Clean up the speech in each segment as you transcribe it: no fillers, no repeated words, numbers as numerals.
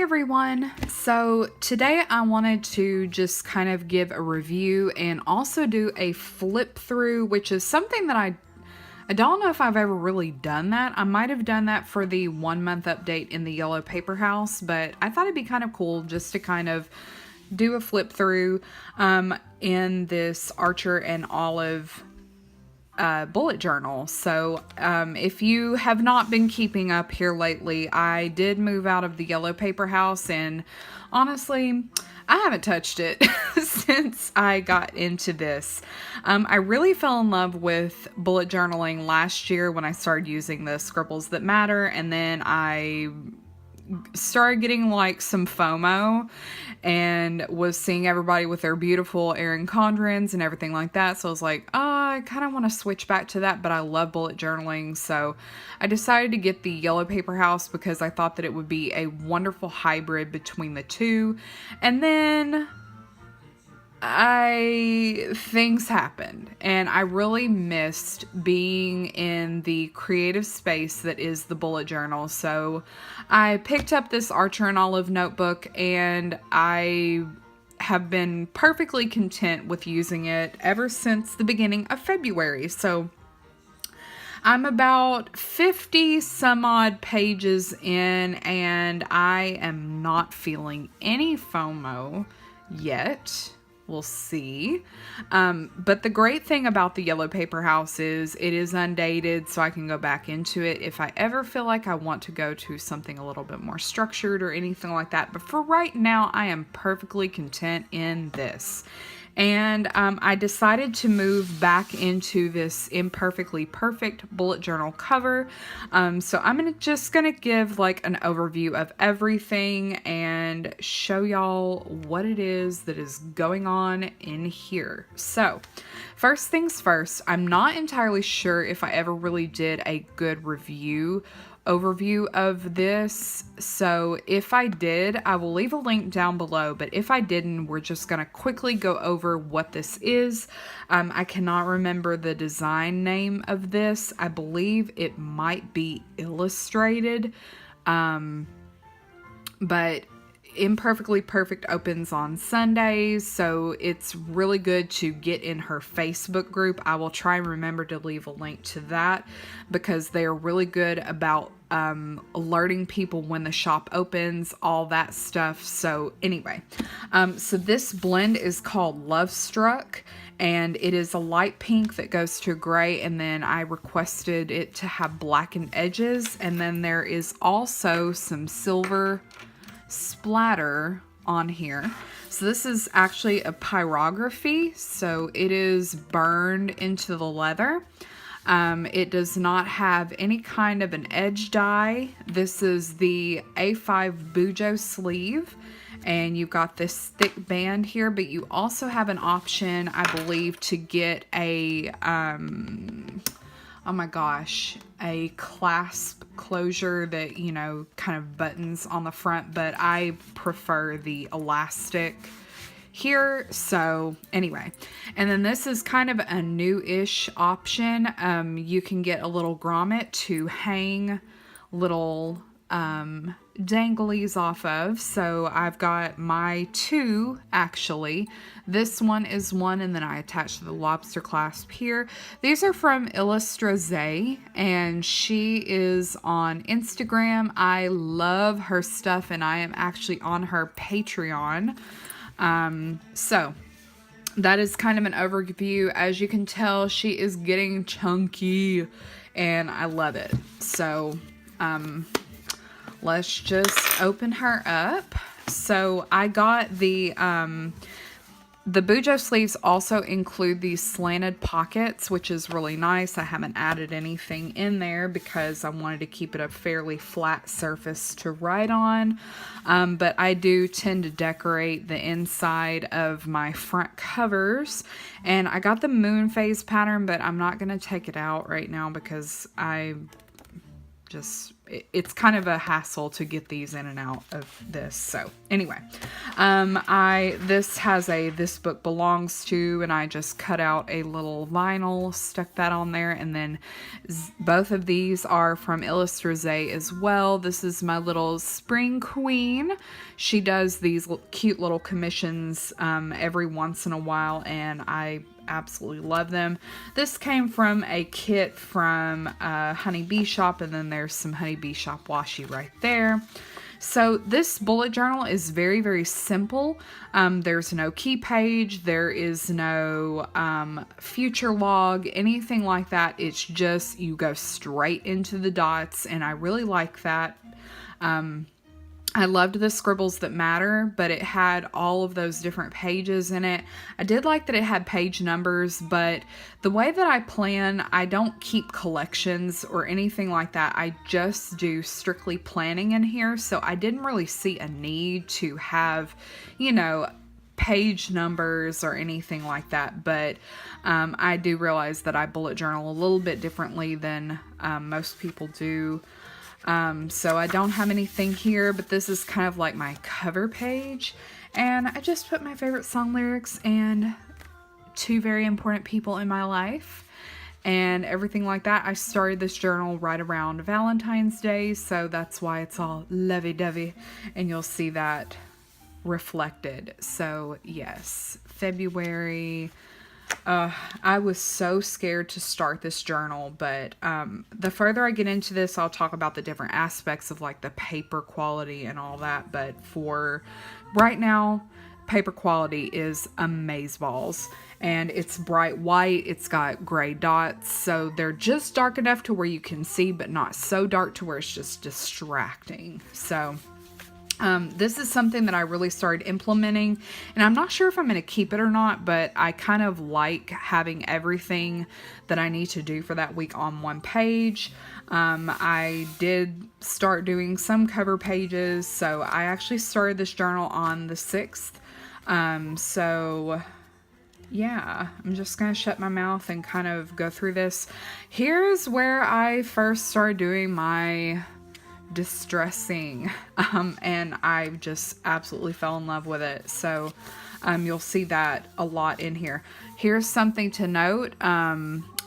everyone. So today I wanted to just kind of give a review and also do a flip through, which is something that I don't know if I've ever really done that. I might have done that for the 1 month update in the yellow paper house, but I thought it'd be kind of cool just to kind of do a flip through in this Archer and Olive bullet journal. So if you have not been keeping up here lately, I did move out of the yellow paper house, and honestly, I haven't touched it since I got into this. I really fell in love with bullet journaling last year when I started using the Scribbles That Matter, and then I started getting like some FOMO and was seeing everybody with their beautiful Erin Condrens and everything like that. So I was like, oh, I kind of want to switch back to that, but I love bullet journaling. So I decided to get the yellow paper house because I thought that it would be a wonderful hybrid between the two. And then things happened, and I really missed being in the creative space that is the bullet journal. So I picked up this Archer and Olive notebook, and I have been perfectly content with using it ever since the beginning of February. So I'm about 50 some odd pages in, and I am not feeling any FOMO yet. We'll see. But the great thing about the yellow paper house is it is undated, so I can go back into it if I ever feel like I want to go to something a little bit more structured or anything like that. But for right now, I am perfectly content in this. And I decided to move back into this Imperfectly Perfect bullet journal cover. So I'm just gonna give like an overview of everything and show y'all what it is that is going on in here. So first things first, I'm not entirely sure if I ever really did a good overview of this, so if I did, I will leave a link down below, but if I didn't, we're just gonna quickly go over what this is. I cannot remember the design name of this. I believe it might be Illustrated, but Imperfectly Perfect opens on Sundays, so it's really good to get in her Facebook group. I will try and remember to leave a link to that because they are really good about alerting people when the shop opens, all that stuff. So anyway, so this blend is called Love Struck, and it is a light pink that goes to gray, and then I requested it to have blackened edges, and then there is also some silver splatter on here. So this is actually a pyrography, so it is burned into the leather. It does not have any kind of an edge dye. This is the A5 Bujo sleeve, and you've got this thick band here, but you also have an option, I believe, to get a oh my gosh, a clasp closure that, you know, kind of buttons on the front, but I prefer the elastic here. So anyway, and then this is kind of a new-ish option. You can get a little grommet to hang little danglies off of. So I've got my two, actually. This one is one, and then I attached the lobster clasp here. These are from Illustraze, and she is on Instagram. I love her stuff, and I am actually on her Patreon. So that is kind of an overview. As you can tell, she is getting chunky, and I love it. So, let's just open her up. So I got the Bujo sleeves also include these slanted pockets, which is really nice. I haven't added anything in there because I wanted to keep it a fairly flat surface to write on. But I do tend to decorate the inside of my front covers. And I got the moon phase pattern, but I'm not going to take it out right now because it's kind of a hassle to get these in and out of this. So anyway, this book belongs to, and I just cut out a little vinyl, stuck that on there, and then both of these are from LifeNLilies as well. This is my little spring queen. She does these cute little commissions every once in a while, and I absolutely love them. This came from a kit from Honey Bee Shop, and then there's some Honey Bee Shop washi right there. So this bullet journal is very, very simple. There's no key page. There is no future log, anything like that. It's just you go straight into the dots, and I really like that. I loved the scribbles that matter, but it had all of those different pages in it. I did like that it had page numbers, but the way that I plan, I don't keep collections or anything like that. I just do strictly planning in here, so I didn't really see a need to have, page numbers or anything like that. But I do realize that I bullet journal a little bit differently than most people do. So I don't have anything here, but this is kind of like my cover page, and I just put my favorite song lyrics and 2 very important people in my life and everything like that. I started this journal right around Valentine's Day, so that's why it's all lovey-dovey, and you'll see that reflected. So yes, February. I was so scared to start this journal, but the further I get into this, I'll talk about the different aspects of like the paper quality and all that. But for right now, paper quality is amazeballs, and it's bright white. It's got gray dots, so they're just dark enough to where you can see, but not so dark to where it's just distracting. So this is something that I really started implementing, and I'm not sure if I'm going to keep it or not, but I kind of like having everything that I need to do for that week on one page. I did start doing some cover pages, so I actually started this journal on the 6th. So yeah, I'm just going to shut my mouth and kind of go through this. Here's where I first started doing my distressing, and I just absolutely fell in love with it. So you'll see that a lot in here. Here's something to note. I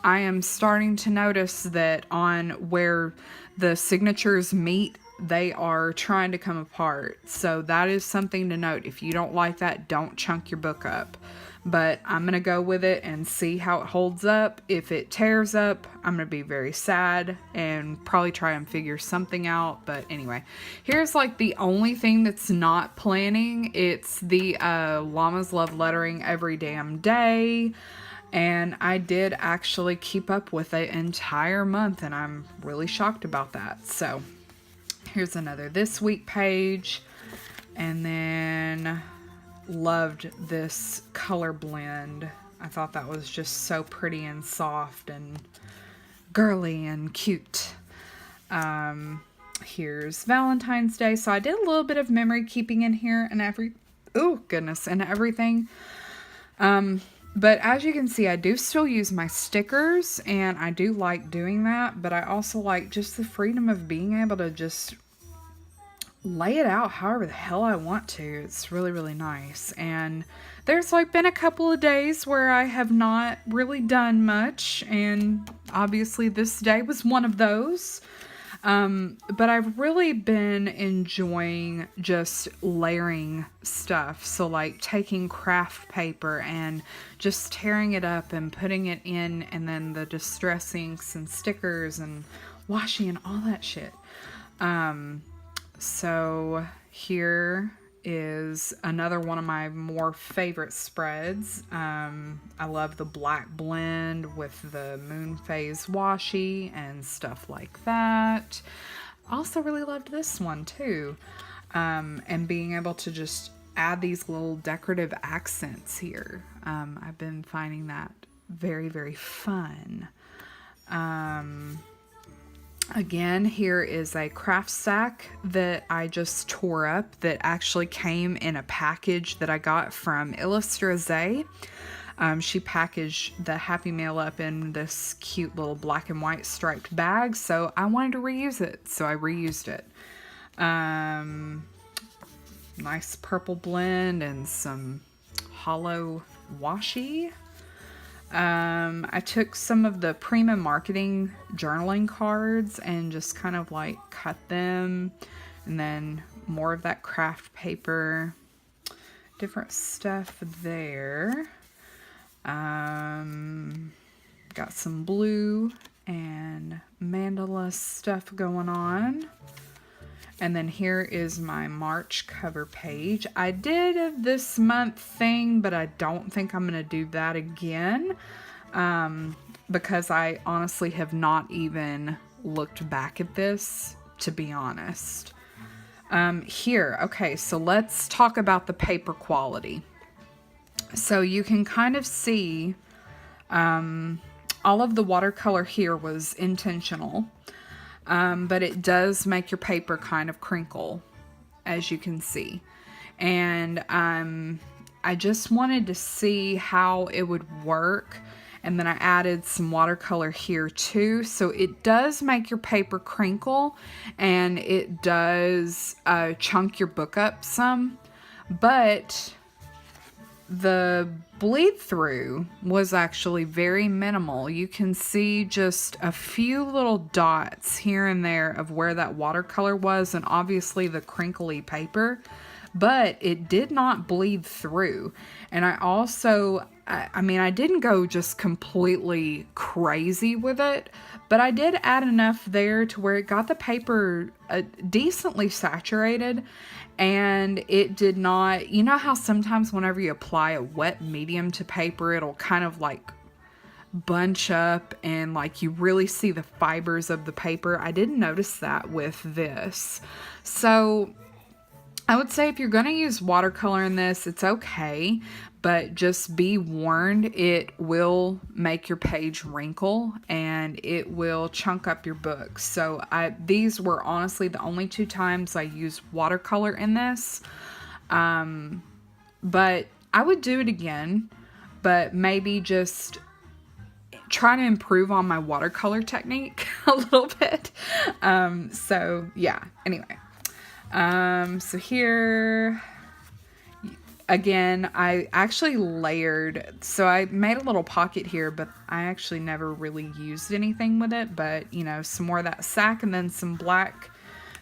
am starting to notice that on where the signatures meet, they are trying to come apart. So that is something to note. If you don't like that, don't chunk your book up. But I'm going to go with it and see how it holds up. If it tears up, I'm going to be very sad and probably try and figure something out. But anyway, here's like the only thing that's not planning. It's the Llamas Love Lettering Every Damn Day. And I did actually keep up with it entire month, and I'm really shocked about that. So here's another this week page. And then loved this color blend. I thought that was just so pretty and soft and girly and cute. Here's Valentine's Day. So I did a little bit of memory keeping in here and everything. But as you can see, I do still use my stickers, and I do like doing that, but I also like just the freedom of being able to just lay it out however the hell I want to. It's really, really nice. And there's like been a couple of days where I have not really done much, and obviously this day was one of those. But I've really been enjoying just layering stuff. So like taking craft paper and just tearing it up and putting it in, and then the distress inks and stickers and washi and all that shit. So here is another one of my more favorite spreads. I love the black blend with the moon phase washi and stuff like that. Also really loved this one too. And being able to just add these little decorative accents here. I've been finding that very, very fun. Again, here is a craft stack that I just tore up that actually came in a package that I got from LifeNLilies. She packaged the Happy Meal up in this cute little black and white striped bag, so I wanted to reuse it, so I reused it. Nice purple blend and some hollow washi. I took some of the Prima Marketing journaling cards and just kind of like cut them, and then more of that craft paper, different stuff there. Got some blue and mandala stuff going on. And then here is my March cover page. I did a this month thing, but I don't think I'm going to do that again, because I honestly have not even looked back at this, to be honest. Okay, so let's talk about the paper quality. So you can kind of see all of the watercolor here was intentional. But it does make your paper kind of crinkle, as you can see. And I just wanted to see how it would work. And then I added some watercolor here too. So it does make your paper crinkle, and it does chunk your book up some. But the bleed through was actually very minimal. You can see just a few little dots here and there of where that watercolor was, and obviously the crinkly paper, but it did not bleed through. And I also, I mean, I didn't go just completely crazy with it, but I did add enough there to where it got the paper decently saturated. And it did not, you know how sometimes whenever you apply a wet medium to paper, it'll kind of like bunch up and like you really see the fibers of the paper. I didn't notice that with this. So I would say if you're going to use watercolor in this, it's okay, but just be warned, it will make your page wrinkle and it will chunk up your book. So these were honestly the only 2 times I used watercolor in this. But I would do it again, but maybe just try to improve on my watercolor technique a little bit. So yeah, anyway. So here, again, I actually layered, so I made a little pocket here, but I actually never really used anything with it, but, you know, some more of that sack, and then some black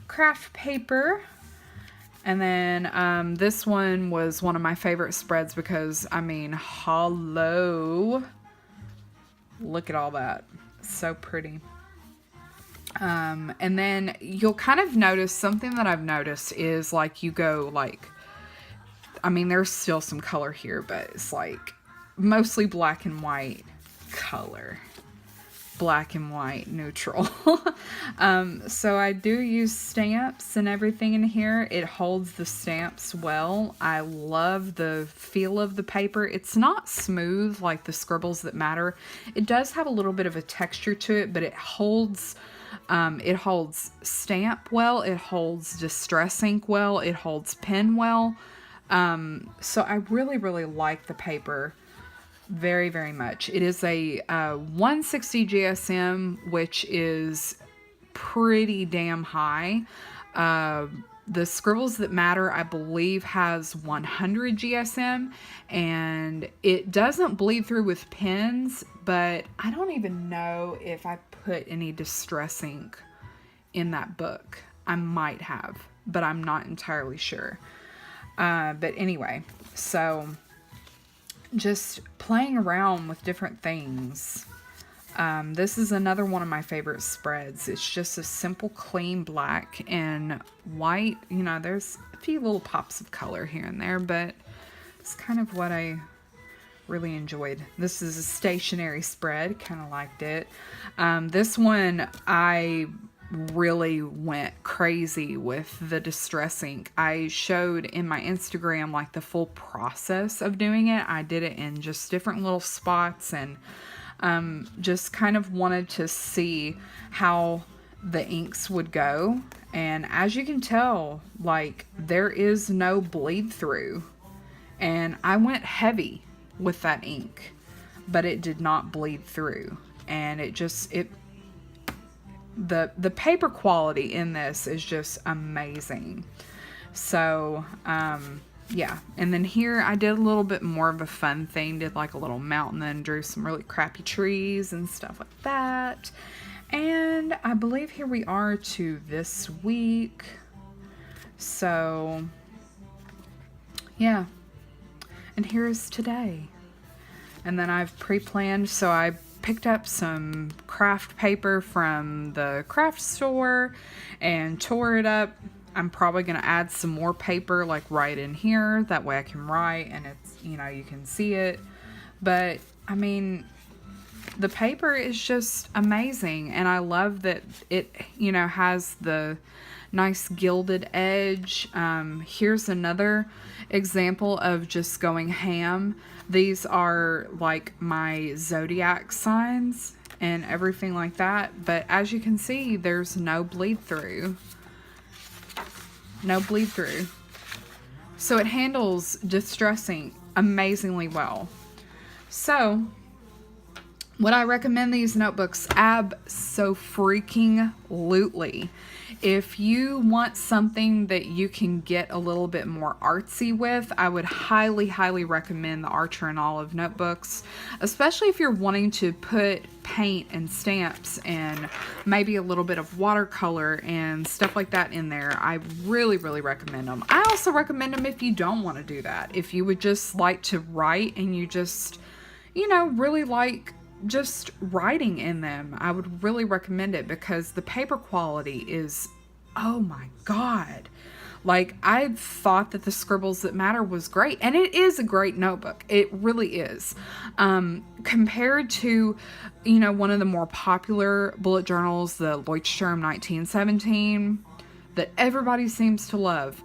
craft paper. And then, this one was one of my favorite spreads because, I mean, hello, look at all that, so pretty. And then you'll kind of notice something that I've noticed is like you go like, I mean, there's still some color here, but it's like mostly black and white color, black and white neutral. So I do use stamps and everything in here. It holds the stamps well. I love the feel of the paper. It's not smooth like the Scribbles That Matter. It does have a little bit of a texture to it, but it holds stamp well, it holds distress ink well, it holds pen well. So I really, really like the paper very, very much. It is a 160 GSM, which is pretty damn high. The Scribbles That Matter, I believe, has 100 GSM, and it doesn't bleed through with pens, but I don't even know if I put any distress ink in that book. I might have, but I'm not entirely sure. But anyway, so just playing around with different things. This is another one of my favorite spreads. It's just a simple, clean black and white. You know, there's a few little pops of color here and there, but it's kind of what I really enjoyed. This is a stationary spread, kind of liked it. This one, I really went crazy with the distress ink. I showed in my Instagram like the full process of doing it. I did it in just different little spots, and just kind of wanted to see how the inks would go. And as you can tell, like, there is no bleed through, and I went heavy with that ink, but it did not bleed through. And the paper quality in this is just amazing. So, yeah. And then here I did a little bit more of a fun thing, did like a little mountain and drew some really crappy trees and stuff like that. And I believe here we are to this week. So, yeah. And here's today. And then I've pre-planned, so I picked up some craft paper from the craft store and tore it up. I'm probably going to add some more paper like right in here. That way I can write and it's, you know, you can see it. But, I mean, the paper is just amazing. And I love that it, you know, has the nice gilded edge. Here's another example of just going ham. These are like my zodiac signs and everything like that. But as you can see, there's no bleed through. No bleed through. So it handles distressing amazingly well. So, would I recommend these notebooks? Abso-freaking-lutely. If you want something that you can get a little bit more artsy with, I would highly, highly recommend the Archer and Olive notebooks, especially if you're wanting to put paint and stamps and maybe a little bit of watercolor and stuff like that in there. I really, really recommend them. I also recommend them if you don't want to do that. If you would just like to write and you just, you know, really like just writing in them, I would really recommend it because the paper quality is, oh my God. Like, I thought that the Scribbles That Matter was great, and it is a great notebook. It really is. Compared to, you know, one of the more popular bullet journals, the Leuchtturm 1917, that everybody seems to love.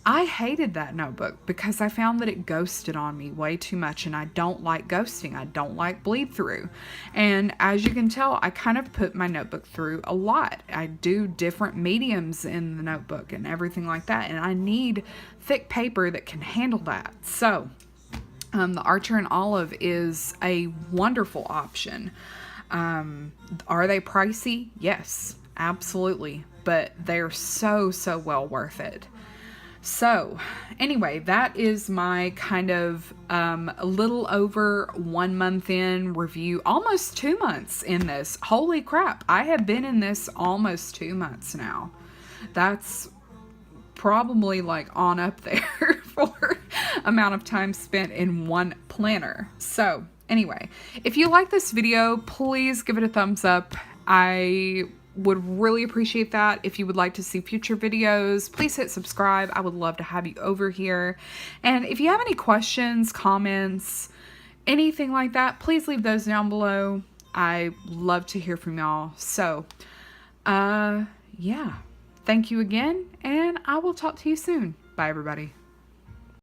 I hated that notebook because I found that it ghosted on me way too much, and I don't like ghosting. I don't like bleed through. And as you can tell, I kind of put my notebook through a lot. I do different mediums in the notebook and everything like that, and I need thick paper that can handle that. So, the Archer and Olive is a wonderful option. Are they pricey? Yes, absolutely. But they're so, so well worth it. So, anyway, that is my kind of a little over 1 month in review, almost 2 months in this. Holy crap, I have been in this almost 2 months now. That's probably like on up there for amount of time spent in one planner. So, anyway, if you like this video, please give it a thumbs up. I would really appreciate that. If you would like to see future videos, please hit subscribe. I would love to have you over here. And if you have any questions, comments, anything like that, please leave those down below. I love to hear from y'all. So, yeah. Thank you again, and I will talk to you soon. Bye, everybody.